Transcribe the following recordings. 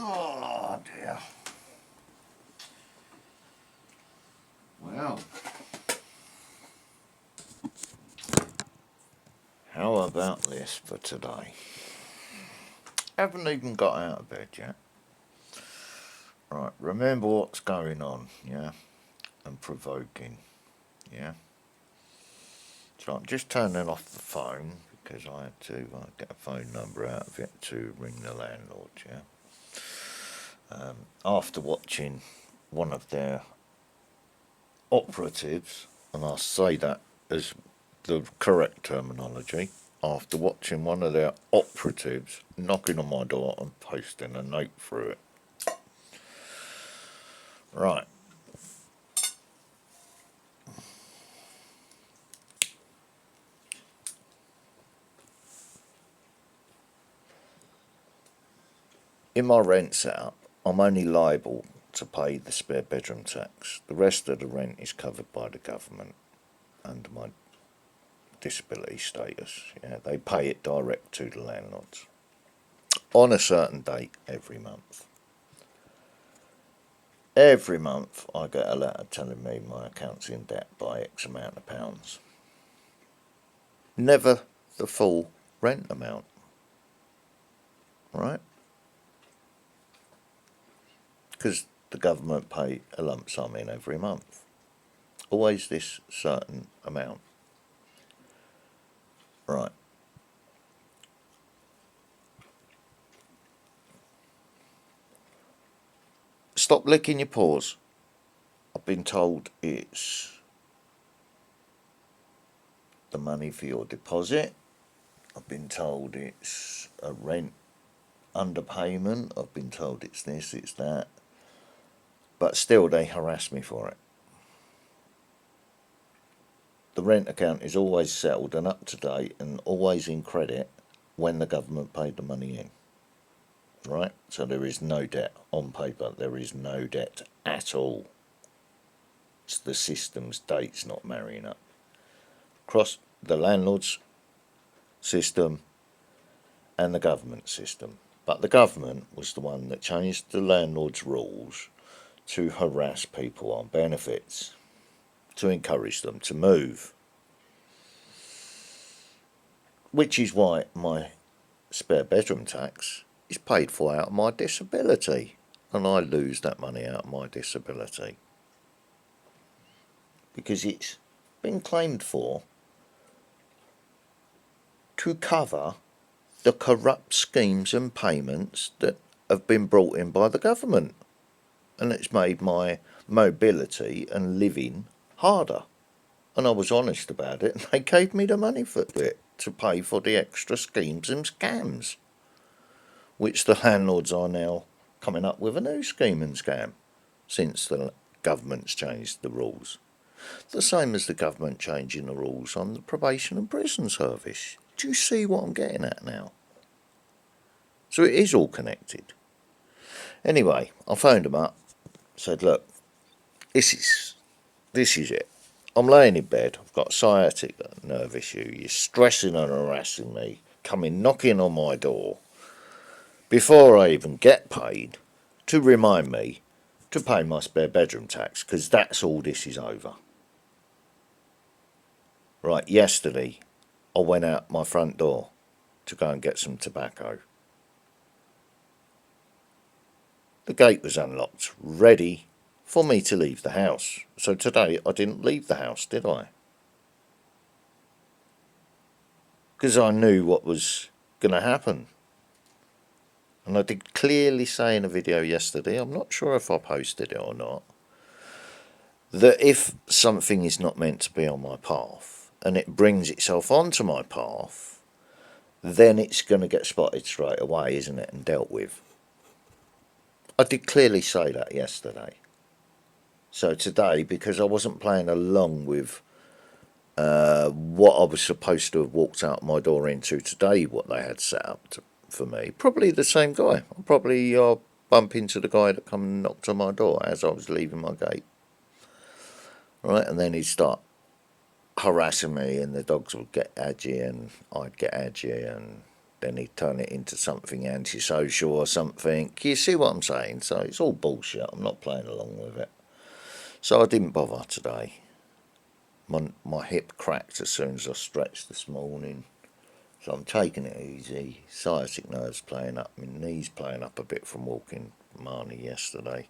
Oh dear. Well, how about this for today? Haven't even got out of bed yet. Right, remember what's going on, yeah? And provoking, yeah? So I'm just turning off the phone because I had to get a phone number out of it to ring the landlord, yeah? After watching one of their operatives, and I say that as the correct terminology, after watching one of their operatives knocking on my door and posting a note through it. Right. In my rent setup, I'm only liable to pay the spare bedroom tax. The rest of the rent is covered by the government under my disability status. Yeah, they pay it direct to the landlords on a certain date every month. Every month I get a letter telling me my account's in debt by X amount of pounds. Never the full rent amount, right? Because the government pay a lump sum in every month. Always this certain amount. Right. Stop licking your paws. I've been told it's the money for your deposit. I've been told it's a rent underpayment. I've been told it's this, it's that. But still, they harass me for it. The rent account is always settled and up to date and always in credit when the government paid the money in. Right? So there is no debt on paper. There is no debt at all. It's the system's dates not marrying up. Across the landlord's system and the government system. But the government was the one that changed the landlord's rules to harass people on benefits, to encourage them to move. Which is why my spare bedroom tax is paid for out of my disability, and I lose that money out of my disability. Because it's been claimed for to cover the corrupt schemes and payments that have been brought in by the government. And it's made my mobility and living harder. And I was honest about it, and they gave me the money for it to pay for the extra schemes and scams, which the landlords are now coming up with a new scheme and scam since the government's changed the rules. The same as the government changing the rules on the probation and prison service. Do you see what I'm getting at now? So it is all connected. Anyway, I phoned them up, said, look, this is it. I'm laying in bed, I've got a sciatic nerve issue, you're stressing and harassing me, coming knocking on my door, before I even get paid, to remind me to pay my spare bedroom tax, because that's all this is over. Right, yesterday, I went out my front door to go and get some tobacco. The gate was unlocked, ready for me to leave the house. So today I didn't leave the house, did I? Because I knew what was going to happen. And I did clearly say in a video yesterday, I'm not sure if I posted it or not, that if something is not meant to be on my path and it brings itself onto my path, then it's going to get spotted straight away, isn't it, and dealt with. I did clearly say that yesterday. So today, because I wasn't playing along with what I was supposed to have walked out my door into today, what they had set up for me, probably the same guy. I'll probably bump into the guy that come and knocked on my door as I was leaving my gate. Right, and then he'd start harassing me and the dogs would get edgy and I'd get edgy and then he'd turn it into something antisocial or something. You see what I'm saying? So it's all bullshit. I'm not playing along with it. So I didn't bother today. My hip cracked as soon as I stretched this morning. So I'm taking it easy. Sciatic nerves playing up. My knees playing up a bit from walking Marnie yesterday.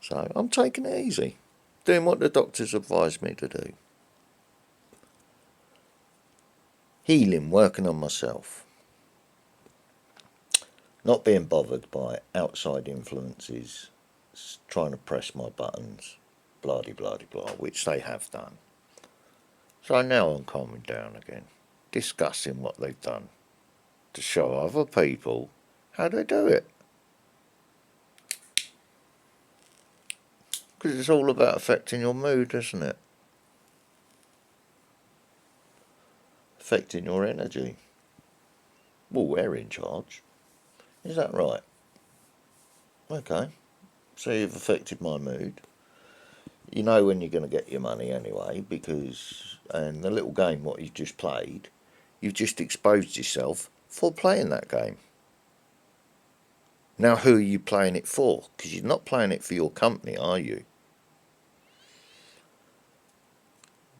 So I'm taking it easy. Doing what the doctors advised me to do. Healing, working on myself. Not being bothered by outside influences trying to press my buttons, blah de blah de blah, which they have done. So now I'm calming down again, discussing what they've done to show other people how they do it. Because it's all about affecting your mood, isn't it? Affecting your energy. Well, we're in charge. Is that right? Okay. So you've affected my mood. You know when you're going to get your money anyway, because, and the little game what you've just played, you've just exposed yourself for playing that game. Now who are you playing it for? Because you're not playing it for your company, are you?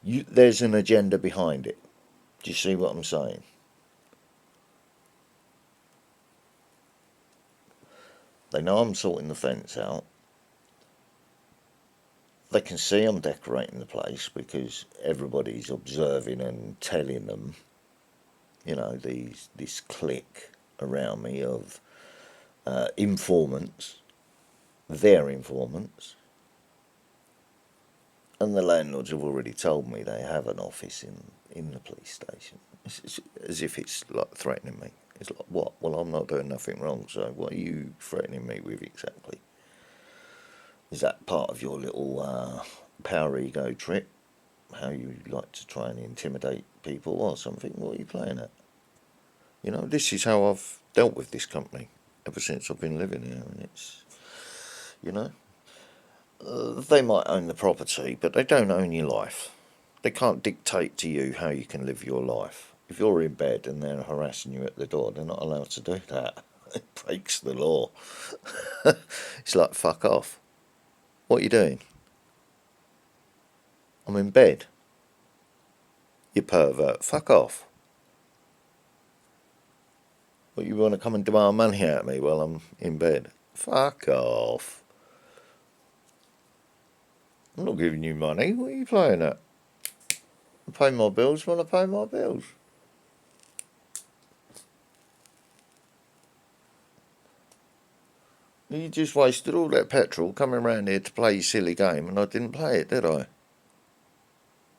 There's an agenda behind it. Do you see what I'm saying? They know I'm sorting the fence out. They can see I'm decorating the place because everybody's observing and telling them, you know, this clique around me of informants, their informants. And the landlords have already told me they have an office in the police station. It's as if it's like threatening me. It's like, what? Well, I'm not doing nothing wrong, so what are you threatening me with exactly? Is that part of your little power ego trip? How you like to try and intimidate people or something? What are you playing at? You know, this is how I've dealt with this company ever since I've been living here. And it's, you know, they might own the property, but they don't own your life. They can't dictate to you how you can live your life. If you're in bed and they're harassing you at the door, they're not allowed to do that. It breaks the law. It's like, fuck off. What are you doing? I'm in bed. You pervert. Fuck off. What, you want to come and demand money out of me while I'm in bed? Fuck off. I'm not giving you money. What are you playing at? I pay my bills when I pay my bills. You just wasted all that petrol coming around here to play your silly game, and I didn't play it, did I?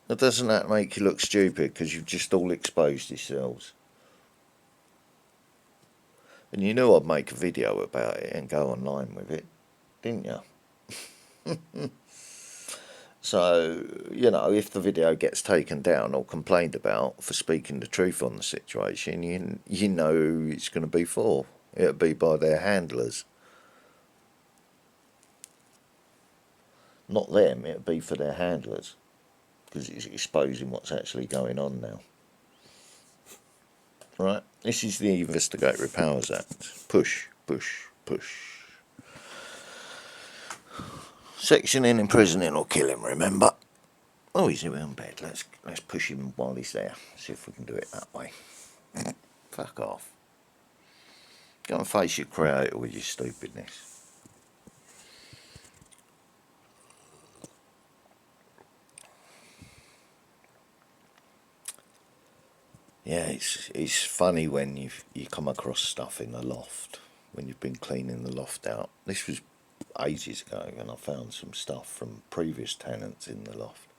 Now, doesn't that make you look stupid because you've just all exposed yourselves? And you knew I'd make a video about it and go online with it, didn't you? So, you know, if the video gets taken down or complained about for speaking the truth on the situation, you know who it's going to be for. It'll be by their handlers. Not them, it'll be for their handlers. Because it's exposing what's actually going on now. Right, this is the Investigatory Powers Act. Push, push, push. Sectioning, imprisoning or killing, remember? Oh, he's in bed. Let's push him while he's there. See if we can do it that way. Fuck off. Go and face your creator with your stupidness. Yeah, it's funny when you come across stuff in the loft, when you've been cleaning the loft out. This was ages ago, and I found some stuff from previous tenants in the loft.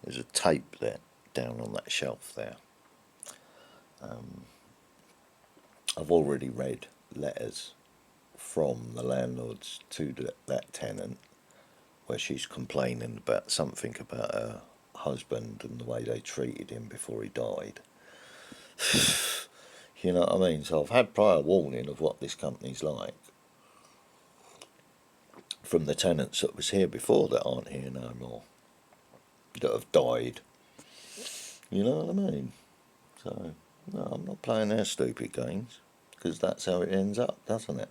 There's a tape there, down on that shelf there. I've already read letters from the landlords to that tenant where she's complaining about something about her husband and the way they treated him before he died. You know what I mean? So I've had prior warning of what this company's like from the tenants that was here before that aren't here no more, that have died. You know what I mean? So No, I'm not playing their stupid games, because that's how it ends up, doesn't it?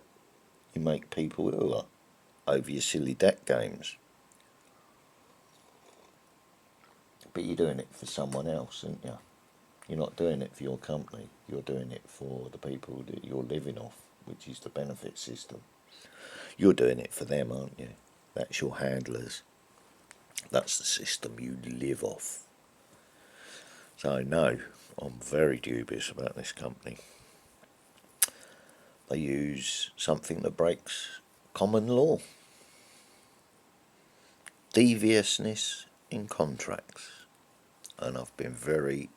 You make people ill over your silly debt games. But you're doing it for someone else, aren't you? You're not doing it for your company. You're doing it for the people that you're living off, which is the benefit system. You're doing it for them, aren't you? That's your handlers. That's the system you live off. So no, I'm very dubious about this company. They use something that breaks common law. Deviousness in contracts. And I've been very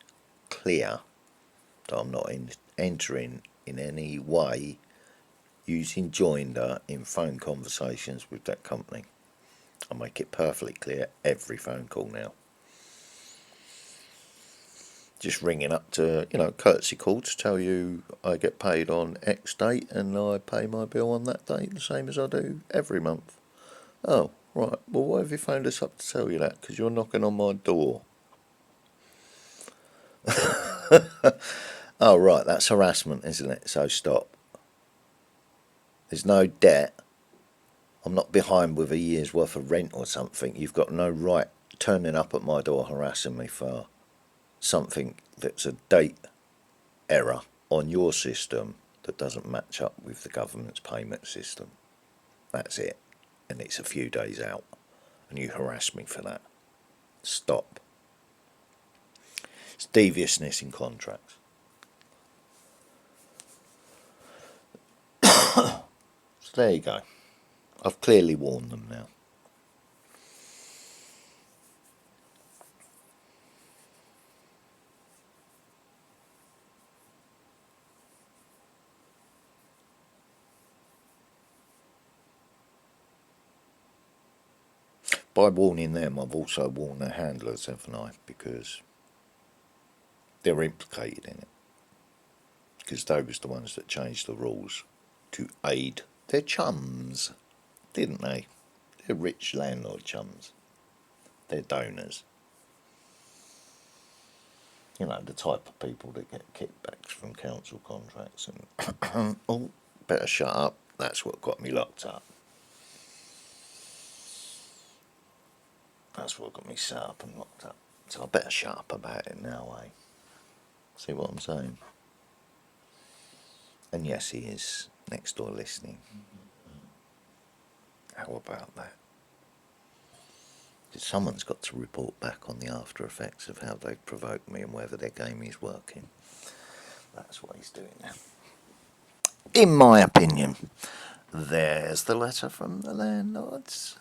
clear that I'm not entering in any way using joinder in phone conversations with that company. I make it perfectly clear every phone call now. Just ringing up to, courtesy call to tell you I get paid on X date and I pay my bill on that date, the same as I do every month. Oh, right. Well, why have you phoned us up to tell you that? Because you're knocking on my door. Oh, right. That's harassment, isn't it? So stop. There's no debt. I'm not behind with a year's worth of rent or something. You've got no right turning up at my door harassing me for something that's a date error on your system that doesn't match up with the government's payment system. That's it. And it's a few days out. And you harass me for that. Stop. It's deviousness in contracts. So there you go. I've clearly warned them now. By warning them, I've also warned their handlers, haven't I? Because they're implicated in it. Because they was the ones that changed the rules to aid their chums, didn't they? They're rich landlord chums. They're donors. You know, the type of people that get kickbacks from council contracts and, oh, better shut up. That's what got me locked up. That's what got me set up and locked up. So I better shut up about it now, eh? See what I'm saying? And yes, he is next door listening. How about that? Because someone's got to report back on the after effects of how they've provoked me and whether their game is working. That's what he's doing now. In my opinion, there's the letter from the landlords.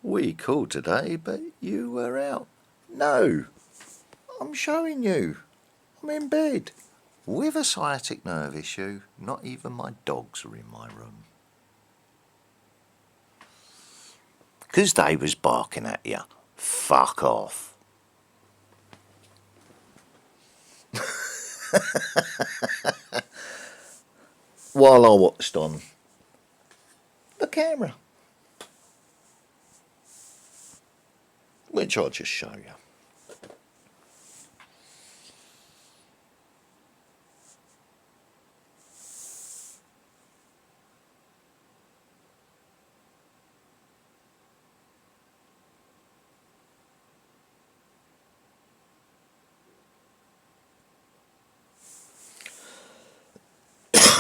We called today, but you were out. No, I'm showing you. I'm in bed. With a sciatic nerve issue, not even my dogs are in my room. Because they was barking at you. Fuck off. While I watched on the camera. Which I'll just show you.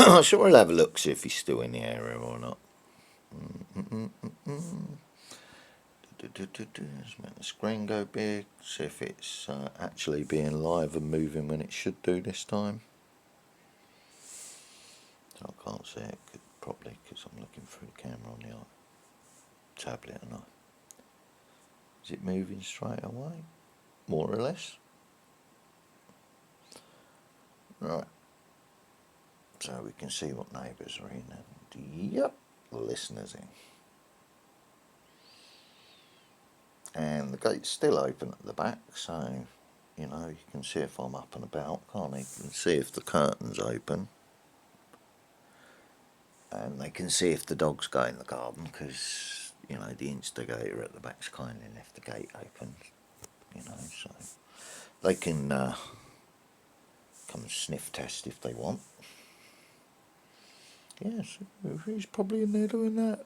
I sure will have a look, see if he's still in the area or not. Let's make the screen go big, see if it's actually being live and moving when it should do this time. I can't see it properly because I'm looking through the camera on the tablet and is it moving straight away? More or less. Right. So we can see what neighbours are in and yep, the listeners in. And the gate's still open at the back, so you can see if I'm up and about, can't you? You can see if the curtain's open. And they can see if the dogs go in the garden because, the instigator at the back's kindly left the gate open, so they can Come and sniff test if they want. Yes, he's probably in there doing that.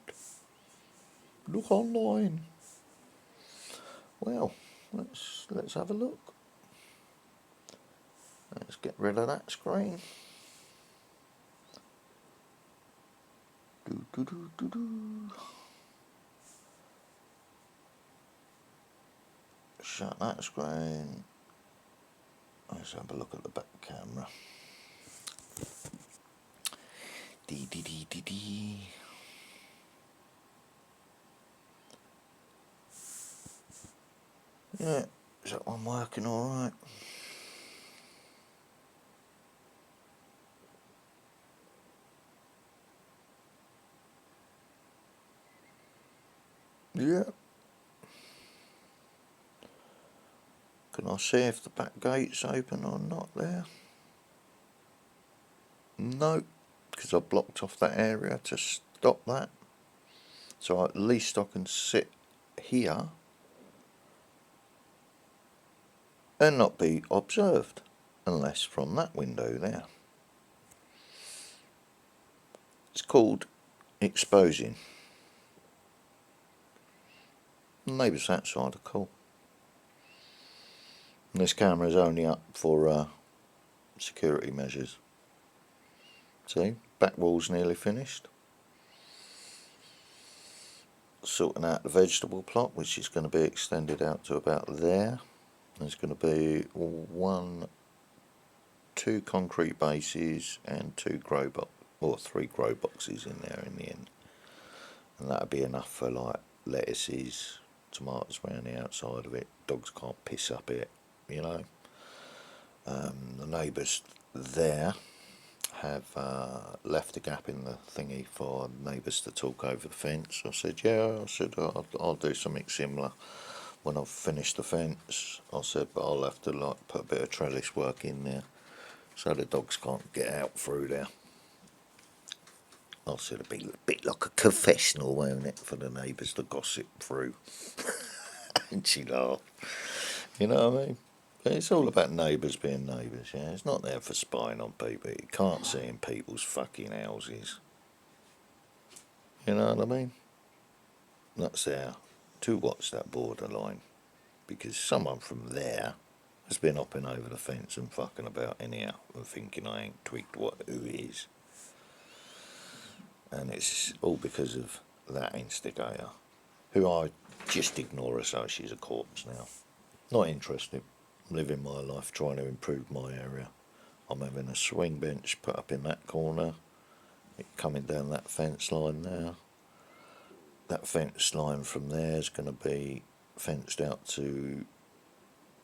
Look online. Well, let's have a look. Let's get rid of that screen. Do do do do do. Shut that screen. Let's have a look at the back camera. Dee dee dee dee dee. Yeah, is that one working alright? Yeah. Can I see if the back gate's open or not there? No, because I blocked off that area to stop that. So at least I can sit here and not be observed, unless from that window there. It's called exposing. Neighbours that side are cool. And this camera is only up for security measures. See, back wall's nearly finished. Sorting out the vegetable plot, which is going to be extended out to about there. There's going to be two concrete bases and three grow boxes in there in the end, and that'll be enough for like lettuces, tomatoes around the outside of it. Dogs can't piss up it, you know. The neighbours there have left a gap in the thingy for neighbours to talk over the fence. I said, yeah, I'll do something similar when I've finished the fence. I said, but I'll have to like put a bit of trellis work in there so the dogs can't get out through there. I said, it'd be a bit like a confessional, won't it, for the neighbours to gossip through. And she laughed. You know what I mean? It's all about neighbours being neighbours, yeah? It's not there for spying on people. You can't see in people's fucking houses. You know what I mean? That's there to watch that borderline. Because someone from there has been hopping over the fence and fucking about anyhow and thinking I ain't tweaked who is. And it's all because of that instigator, who I just ignore her so she's a corpse now. Not interested. Living my life trying to improve my area. I'm having a swing bench put up in that corner, coming down that fence line there. That fence line from there is going to be fenced out to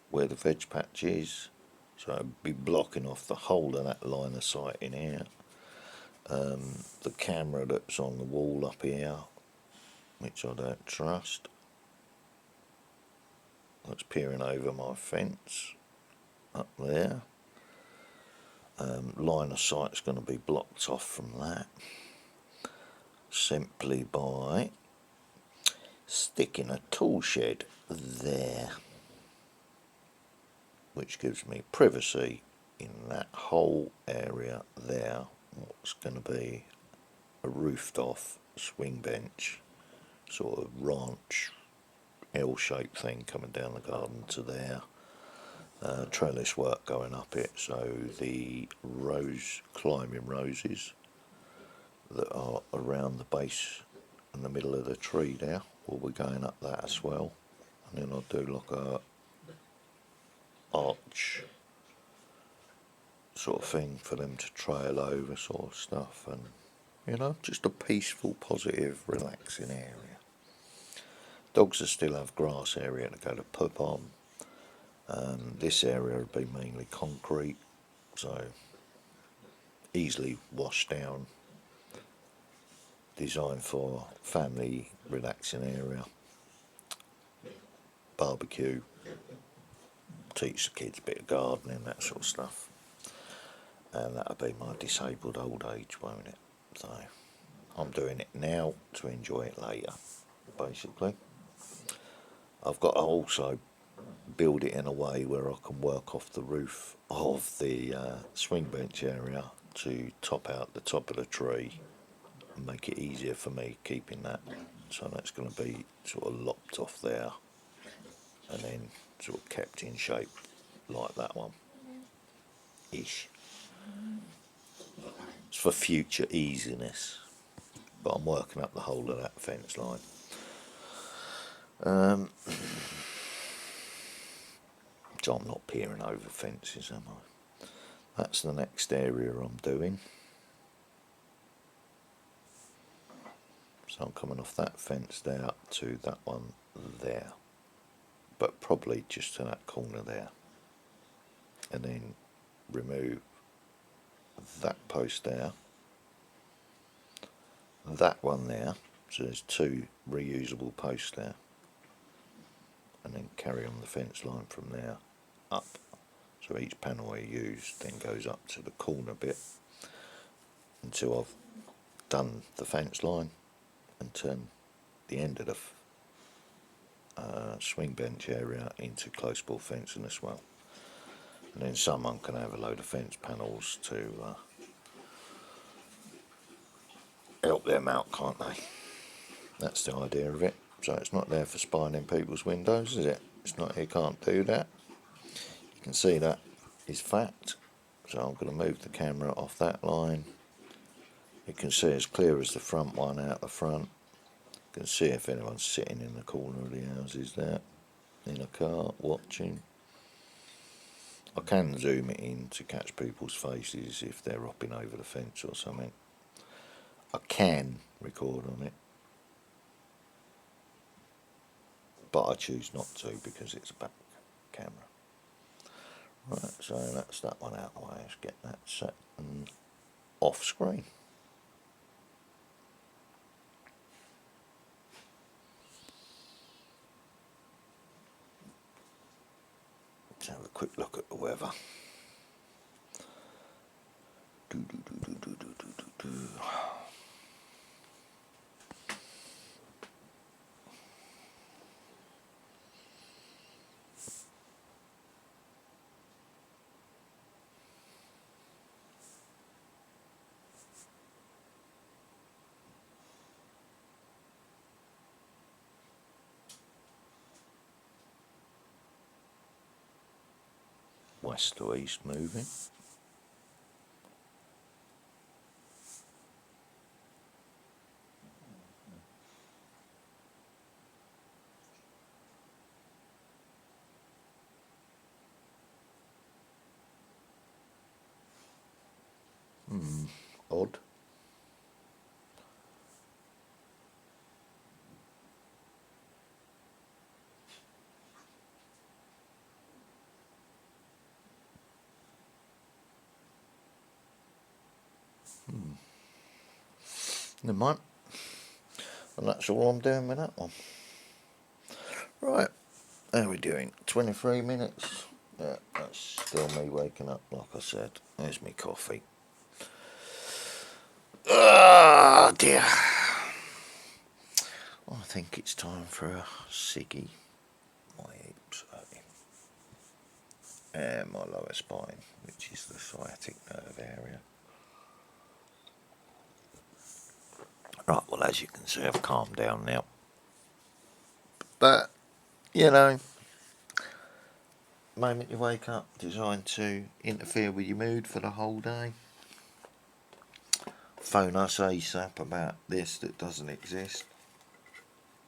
where the veg patch is, so it'll be blocking off the whole of that line of sight in here. The camera that's on the wall up here, which I don't trust, that's peering over my fence up there. Line of sight's going to be blocked off from that simply by sticking a tool shed there, which gives me privacy in that whole area there. What's going to be a roofed off swing bench, sort of ranch L-shaped thing coming down the garden to there. Trellis work going up it, so the climbing roses that are around the base in the middle of the tree there will be going up that as well. And then I'll do like a arch sort of thing for them to trail over, sort of stuff, and you know, just a peaceful, positive, relaxing area. Dogs will still have grass area to go to poop on. This area would be mainly concrete, so easily washed down, designed for family relaxing area, barbecue, teach the kids a bit of gardening, that sort of stuff. And that'll be my disabled old age, won't it? So I'm doing it now to enjoy it later, basically. I've got to also build it in a way where I can work off the roof of the swing bench area to top out the top of the tree and make it easier for me keeping that. So that's going to be sort of lopped off there and then sort of kept in shape like that one ish. It's for future easiness, but I'm working up the whole of that fence line. So I'm not peering over fences, am I? That's the next area I'm doing. So I'm coming off that fence there to that one there, but probably just to that corner there, and then remove that post there, that one there, so there's two reusable posts there, and then carry on the fence line from there up. So each panel I use then goes up to the corner bit until I've done the fence line and turn the end of the swing bench area into close ball fencing as well. And then someone can have a load of fence panels to help them out, can't they? That's the idea of it. So it's not there for spying in people's windows, is it? It's not, you can't do that. You can see that is fact. So I'm going to move the camera off that line. You can see as clear as the front one out the front. You can see if anyone's sitting in the corner of the houses there, in a car, watching. I can zoom it in to catch people's faces if they're hopping over the fence or something. I can record on it, but I choose not to because it's a back camera. Right, so that's that one out of the way. Let's get that set and off screen. Let's have a quick look at the weather. West to east moving. Odd. Never mind. And that's all I'm doing with that one. Right, how are we doing? 23 minutes. Yeah, that's still me waking up, like I said. There's me coffee. Ah, dear. I think it's time for a ciggy. My hips hurting. And my lower spine, which is the sciatic nerve area. Right, well, as you can see, I've calmed down now. But, you know, the moment you wake up, designed to interfere with your mood for the whole day. Phone us ASAP about this that doesn't exist.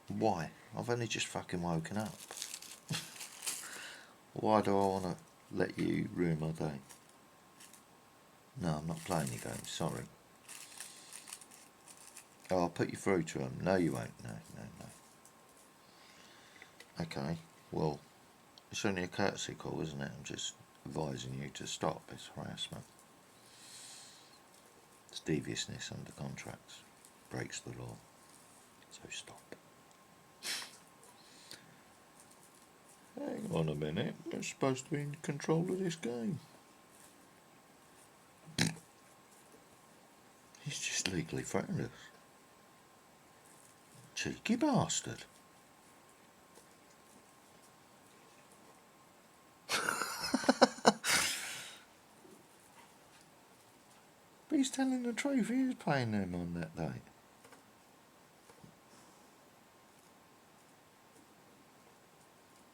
Why? I've only just fucking woken up. Why do I want to let you ruin my day? No, I'm not playing your game, sorry. Oh, I'll put you through to them. No, you won't. No. Okay, well, it's only a courtesy call, isn't it? I'm just advising you to stop. It's harassment. It's deviousness under contracts. Breaks the law. So stop. Hang on a minute. We're supposed to be in control of this game. He's just legally threatened us. Cheeky bastard. he's telling the truth. He was paying them on that day.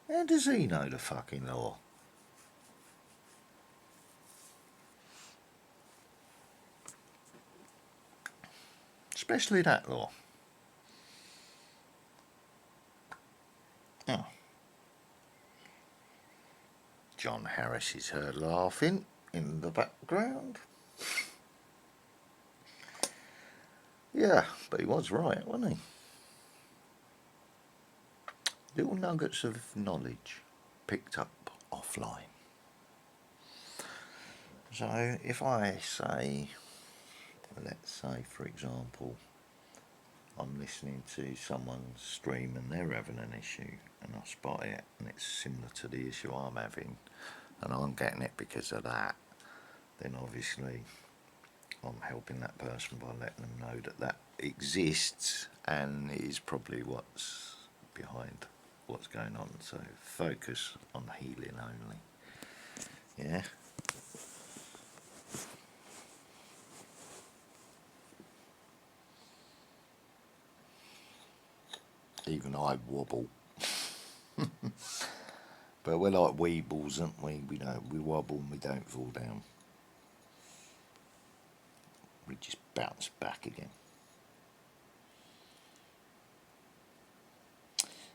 How does he know the fucking law? Especially that law. Oh. John Harris is heard laughing in the background. Yeah, but he was right, wasn't he? Little nuggets of knowledge picked up offline. So if I say, let's say for example, I'm listening to someone stream and they're having an issue and I spot it and it's similar to the issue I'm having and I'm getting it because of that, then obviously I'm helping that person by letting them know that that exists and is probably what's behind what's going on. So focus on healing only. Yeah. Even I wobble. But we're like weebles, aren't we? We wobble and we don't fall down. We just bounce back again.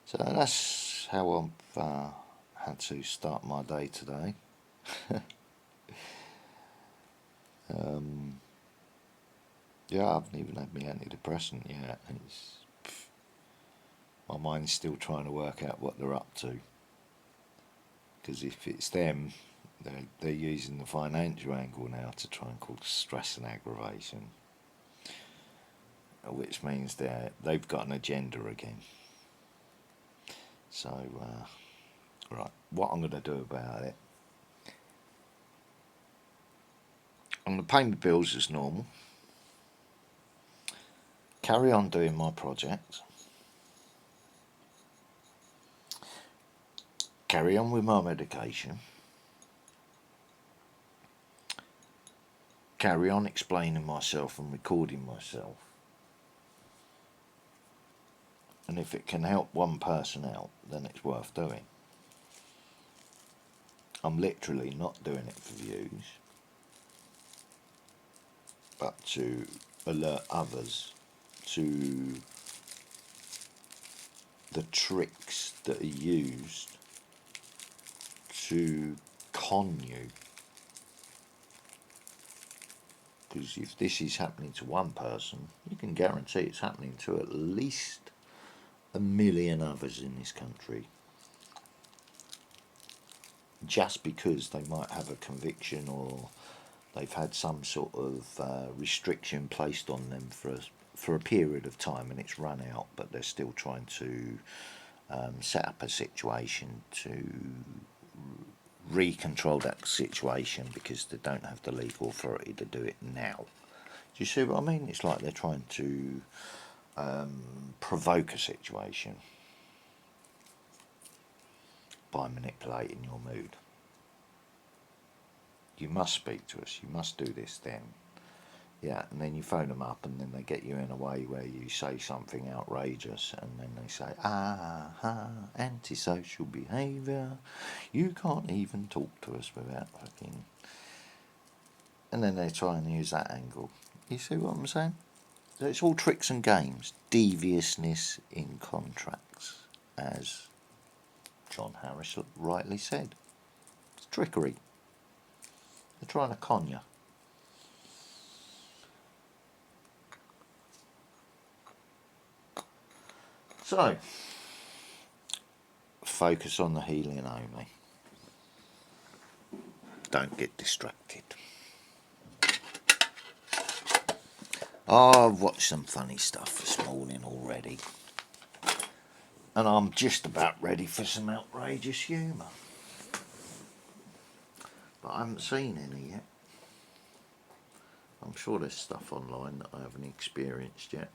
So that's how I've had to start my day today. Yeah, I haven't even had my antidepressant yet. My mind's still trying to work out what they're up to. Because if it's them, they're using the financial angle now to try and cause stress and aggravation, which means they've got an agenda again. So, right, what I'm going to do about it, I'm going to pay my bills as normal, carry on doing my projects, carry on with my medication, carry on explaining myself and recording myself. And if it can help one person out, then it's worth doing. I'm literally not doing it for views, but to alert others to the tricks that are used to con you. Because if this is happening to one person, you can guarantee it's happening to at least 1 million others in this country. Just because they might have a conviction or they've had some sort of restriction placed on them for a period of time and it's run out, but they're still trying to set up a situation to re-control that situation because they don't have the legal authority to do it now. Do you see what I mean? It's like they're trying to provoke a situation by manipulating your mood. You must speak to us, you must do this then. Yeah, and then you phone them up and then they get you in a way where you say something outrageous and then they say, antisocial behaviour, you can't even talk to us without fucking... And then they try and use that angle. You see what I'm saying? So it's all tricks and games, deviousness in contracts, as John Harris rightly said. It's trickery. They're trying to con you. So, focus on the healing only. Don't get distracted. I've watched some funny stuff this morning already. And I'm just about ready for some outrageous humour. But I haven't seen any yet. I'm sure there's stuff online that I haven't experienced yet.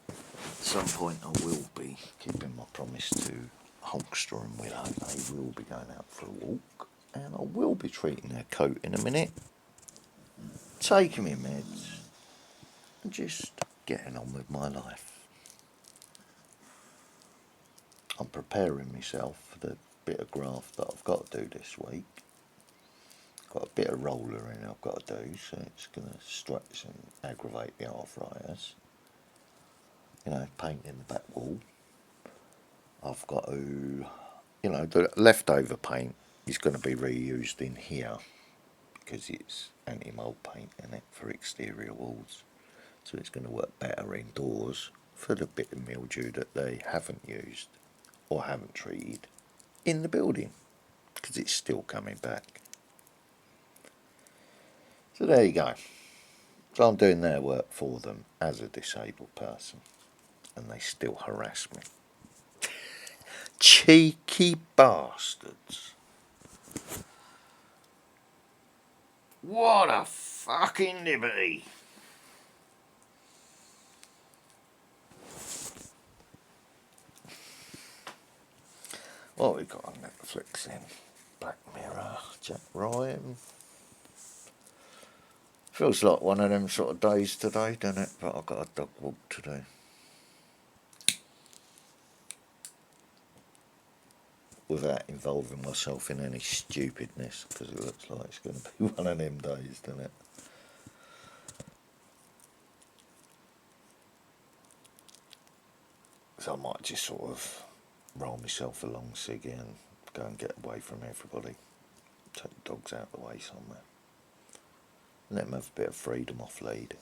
At some point I will be keeping my promise to Hulkster and Willow. They will be going out for a walk. and I will be treating their coat in a minute, taking my meds, and just getting on with my life. I'm preparing myself for the bit of graft that I've got to do this week. Got a bit of rollering I've got to do, so it's going to stretch and aggravate the arthritis. You know, painting the back wall. I've got to, you know, the leftover paint is going to be reused in here because it's anti-mold paint in it for exterior walls. So it's going to work better indoors for the bit of mildew that they haven't used or haven't treated in the building because it's still coming back. So there you go. So I'm doing their work for them as a disabled person, and they still harass me. Cheeky bastards. What a fucking liberty. What we got on Netflix then? Black Mirror, Jack Ryan. Feels like one of them sort of days today, doesn't it? But I've got a dog walk to do. Without involving myself in any stupidness, because it looks like it's going to be one of them days, doesn't it? So I might just sort of roll myself along ciggy and go and get away from everybody. Take the dogs out of the way somewhere. Let them have a bit of freedom off lead.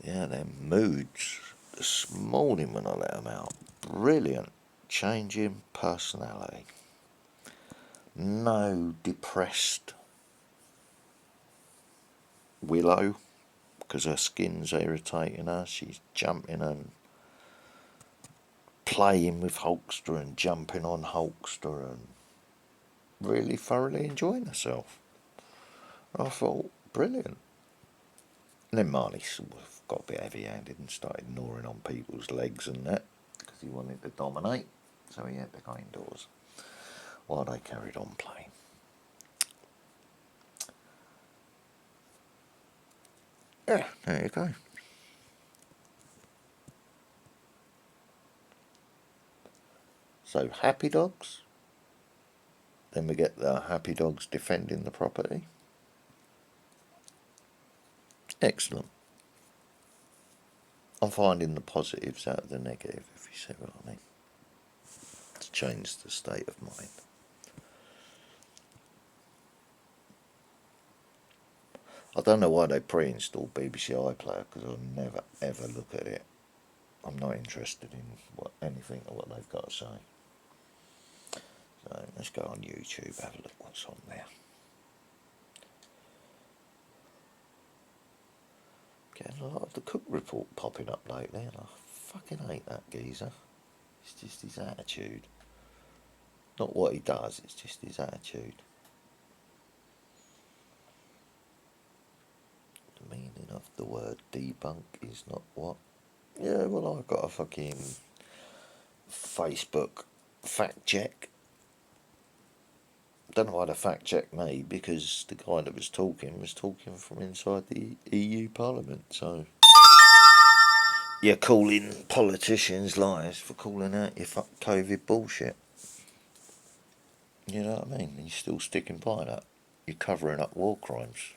Yeah, their moods this morning when I let them out. Brilliant. Changing personality. No depressed Willow because her skin's irritating her. She's jumping and playing with Hulkster and jumping on Hulkster and really thoroughly enjoying herself. I thought, brilliant. And then Marnie sort of got a bit heavy-handed and started gnawing on people's legs and that because he wanted to dominate, so he had to go indoors while they carried on playing. Yeah, there you go. So happy dogs. Then we get the happy dogs defending the property. Excellent. I'm finding the positives out of the negative, if you see what I mean. To change the state of mind. I don't know why they pre-installed BBC iPlayer because I'll never ever look at it. I'm not interested in anything of what they've got to say. So let's go on YouTube, have a look what's on there. Getting a lot of the Cook Report popping up lately, and I fucking hate that geezer. It's just his attitude. Not what he does, it's just his attitude. The meaning of the word debunk is not what? Yeah, well, I've got a fucking Facebook fact check. Don't know why the fact check me, because the guy that was talking from inside the EU Parliament, so you're calling politicians liars for calling out your fuck COVID bullshit. You know what I mean? You're still sticking by that. You're covering up war crimes.